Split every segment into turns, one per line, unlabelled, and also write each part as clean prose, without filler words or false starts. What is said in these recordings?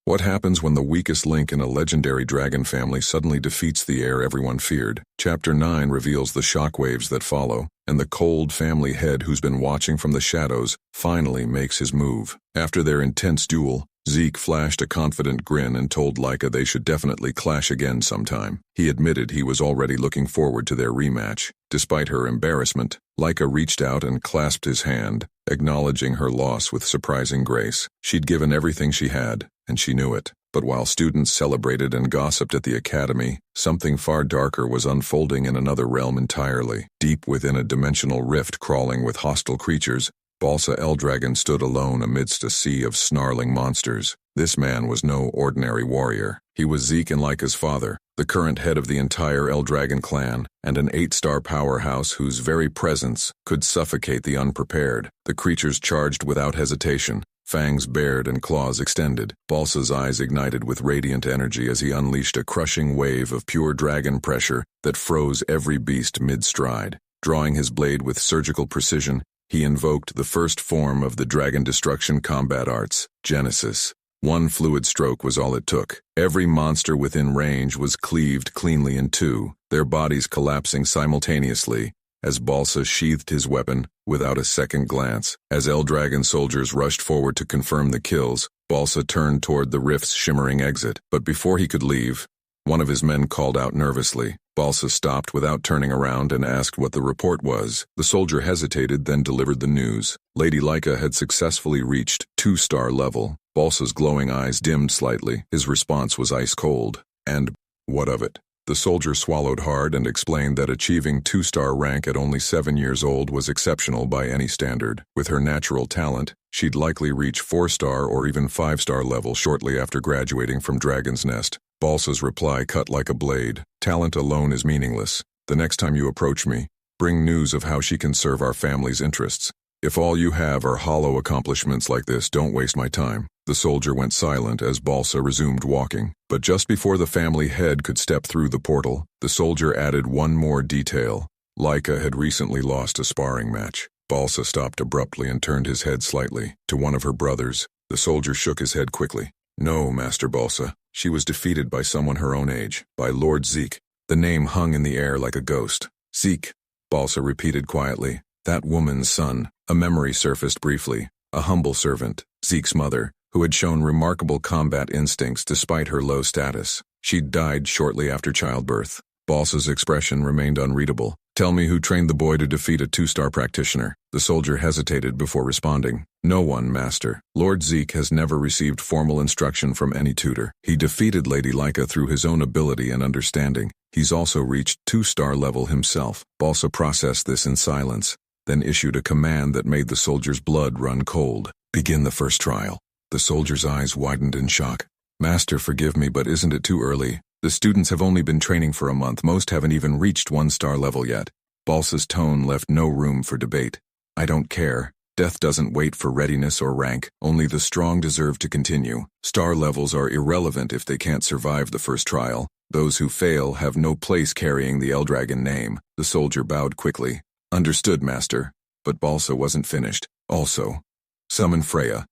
What happens when the weakest link in a legendary dragon family suddenly defeats the heir everyone feared? Chapter 9 reveals the shockwaves that follow, and the cold family head who's been watching from the shadows finally makes his move. After their intense duel, Zeke flashed a confident grin and told Leica they should definitely clash again sometime. He admitted he was already looking forward to their rematch. Despite her embarrassment, Leica reached out and clasped his hand, acknowledging her loss with surprising grace. She'd given everything she had, and she knew it. But while students celebrated and gossiped at the academy, something far darker was unfolding in another realm entirely. Deep within a dimensional rift crawling with hostile creatures, Balsa Eldragon stood alone amidst a sea of snarling monsters. This man was no ordinary warrior. He was Zeke and Leica's father, the current head of the entire Eldragon clan, and an 8-star powerhouse whose very presence could suffocate the unprepared. The creatures charged without hesitation, fangs bared and claws extended. Balsa's eyes ignited with radiant energy as he unleashed a crushing wave of pure dragon pressure that froze every beast mid-stride. Drawing his blade with surgical precision, he invoked the first form of the dragon destruction combat arts, Genesis. One fluid stroke was all it took. Every monster within range was cleaved cleanly in two, their bodies collapsing simultaneously, as Balsa sheathed his weapon without a second glance. As Eldragon soldiers rushed forward to confirm the kills, Balsa turned toward the rift's shimmering exit. But before he could leave, one of his men called out nervously. Balsa stopped without turning around and asked what the report was. The soldier hesitated, then delivered the news. Lady Leica had successfully reached 2-star level. Balsa's glowing eyes dimmed slightly. His response was ice cold. And what of it? The soldier swallowed hard and explained that achieving 2-star rank at only 7 years old was exceptional by any standard. With her natural talent, she'd likely reach 4-star or even 5-star level shortly after graduating from Dragon's Nest. Balsa's reply cut like a blade. Talent alone is meaningless. The next time you approach me, bring news of how she can serve our family's interests. If all you have are hollow accomplishments like this, don't waste my time. The soldier went silent as Balsa resumed walking. But just before the family head could step through the portal, the soldier added one more detail. Leica had recently lost a sparring match. Balsa stopped abruptly and turned his head slightly to one of her brothers. The soldier shook his head quickly. No, Master Balsa. She was defeated by someone her own age, by Lord Zeke. The name hung in the air like a ghost. Zeke, Balsa repeated quietly. That woman's son. A memory surfaced briefly. A humble servant, Zeke's mother, who had shown remarkable combat instincts despite her low status. She'd died shortly after childbirth. Balsa's expression remained unreadable. Tell me who trained the boy to defeat a 2-star practitioner. The soldier hesitated before responding. No one, Master. Lord Zeke has never received formal instruction from any tutor. He defeated Lady Leica through his own ability and understanding. He's also reached 2-star level himself. Balsa processed this in silence, then issued a command that made the soldier's blood run cold. Begin the first trial. The soldier's eyes widened in shock. Master, forgive me, but isn't it too early? The students have only been training for a month. Most haven't even reached 1-star level yet. Balsa's tone left no room for debate. I don't care. Death doesn't wait for readiness or rank. Only the strong deserve to continue. Star levels are irrelevant if they can't survive the first trial. Those who fail have no place carrying the Eldragon name. The soldier bowed quickly. Understood, Master. But Balsa wasn't finished. Also, summon Freya.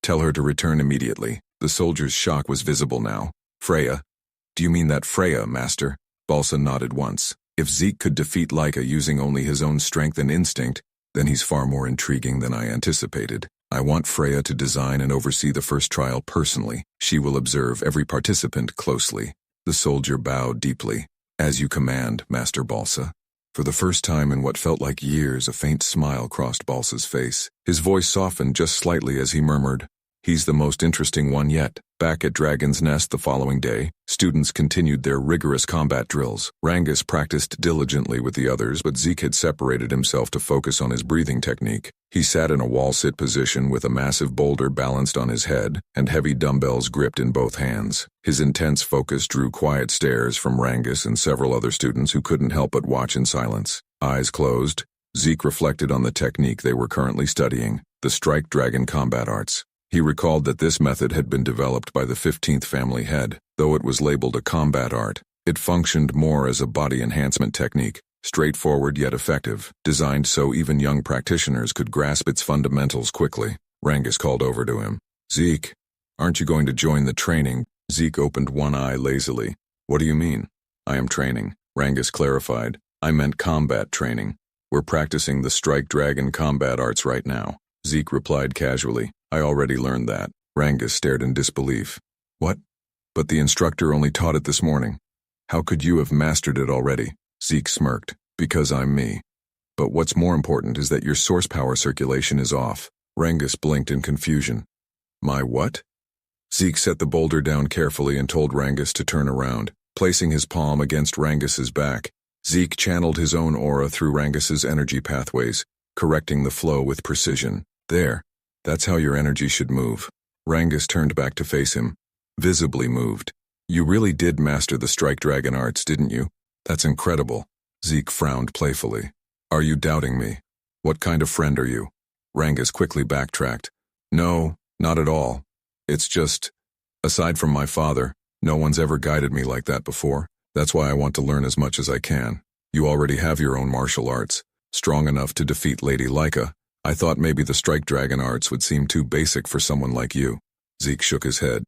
Tell her to return immediately. The soldier's shock was visible now. Freya? Do you mean that Freya, Master? Balsa nodded once. If Zeke could defeat Leica using only his own strength and instinct, then he's far more intriguing than I anticipated. I want Freya to design and oversee the first trial personally. She will observe every participant closely. The soldier bowed deeply. As you command, Master Balsa. For the first time in what felt like years, a faint smile crossed Balsa's face. His voice softened just slightly as he murmured, He's the most interesting one yet. Back at Dragon's Nest the following day, students continued their rigorous combat drills. Rangus practiced diligently with the others, but Zeke had separated himself to focus on his breathing technique. He sat in a wall-sit position with a massive boulder balanced on his head and heavy dumbbells gripped in both hands. His intense focus drew quiet stares from Rangus and several other students who couldn't help but watch in silence. Eyes closed, Zeke reflected on the technique they were currently studying, the Strike Dragon combat arts. He recalled that this method had been developed by the 15th family head. Though it was labeled a combat art, it functioned more as a body enhancement technique, straightforward yet effective, designed so even young practitioners could grasp its fundamentals quickly. Rangus called over to him. Zeke, Aren't you going to join the training? Zeke opened one eye lazily. What do you mean? I am training, Rangus clarified. I meant combat training. We're practicing the Strike Dragon combat arts right now. Zeke replied casually. I already learned that. Rangus stared in disbelief. What? But the instructor only taught it this morning. How could you have mastered it already? Zeke smirked. Because I'm me. But what's more important is that your source power circulation is off. Rangus blinked in confusion. My what? Zeke set the boulder down carefully and told Rangus to turn around, placing his palm against Rangus's back. Zeke channeled his own aura through Rangus's energy pathways, correcting the flow with precision. There. That's how your energy should move. Rangus turned back to face him, visibly moved. You really did master the Strike Dragon arts, didn't you? That's incredible. Zeke frowned playfully. Are you doubting me? What kind of friend are you? Rangus quickly backtracked. No, not at all. It's just, aside from my father, no one's ever guided me like that before. That's why I want to learn as much as I can. You already have your own martial arts, strong enough to defeat Lady Leica. I thought maybe the Strike Dragon arts would seem too basic for someone like you. Zeke shook his head.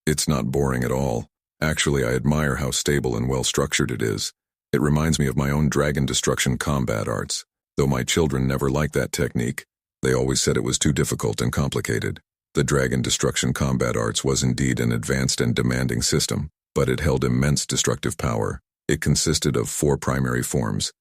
It's not boring at all. Actually, I admire how stable and well-structured it is. It reminds me of my own dragon destruction combat arts. Though my children never liked that technique, they always said it was too difficult and complicated. The dragon destruction combat arts was indeed an advanced and demanding system, but it held immense destructive power. It consisted of 4 primary forms,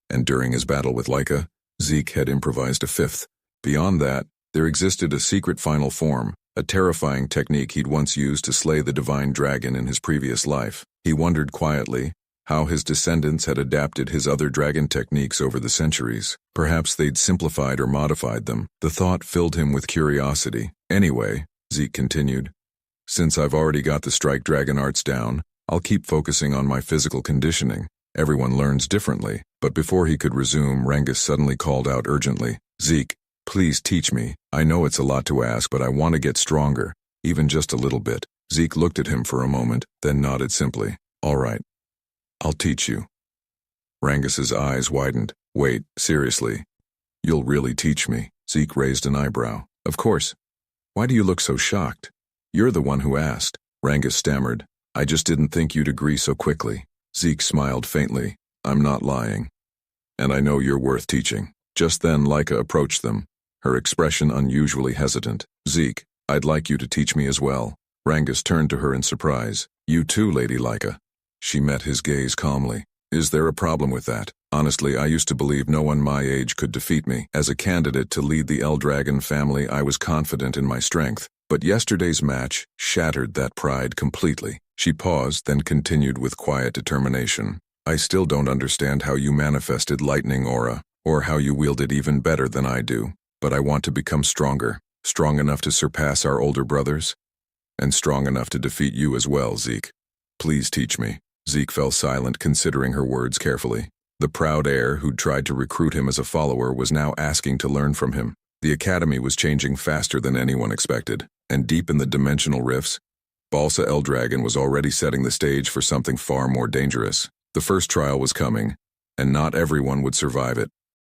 and during his battle with Leica, Zeke had improvised a 5th. Beyond that, there existed a secret final form, a terrifying technique he'd once used to slay the divine dragon in his previous life. He wondered quietly how his descendants had adapted his other dragon techniques over the centuries. Perhaps they'd simplified or modified them. The thought filled him with curiosity. Anyway, Zeke continued, since I've already got the Strike Dragon arts down, I'll keep focusing on my physical conditioning. Everyone learns differently. But before he could resume, Rangus suddenly called out urgently, Zeke, please teach me. I know it's a lot to ask, but I want to get stronger, even just a little bit. Zeke looked at him for a moment, then nodded simply. All right. I'll teach you. Rangus's eyes widened. Wait, seriously? You'll really teach me? Zeke raised an eyebrow. Of course. Why do you look so shocked? You're the one who asked. Rangus stammered. I just didn't think you'd agree so quickly. Zeke smiled faintly. I'm not lying. And I know you're worth teaching. Just then Leica approached them, her expression unusually hesitant. Zeke, I'd like you to teach me as well. Rangus turned to her in surprise. You too, Lady Leica. She met his gaze calmly. Is there a problem with that? Honestly, I used to believe no one my age could defeat me. As a candidate to lead the Eldragon family, I was confident in my strength. But yesterday's match shattered that pride completely. She paused, then continued with quiet determination. I still don't understand how you manifested lightning aura, or how you wield it even better than I do. But I want to become stronger, strong enough to surpass our older brothers, and strong enough to defeat you as well, Zeke. Please teach me. Zeke fell silent, considering her words carefully. The proud heir who'd tried to recruit him as a follower was now asking to learn from him. The academy was changing faster than anyone expected, and deep in the dimensional rifts, Balsa Eldragon was already setting the stage for something far more dangerous. The first trial was coming, and not everyone would survive it.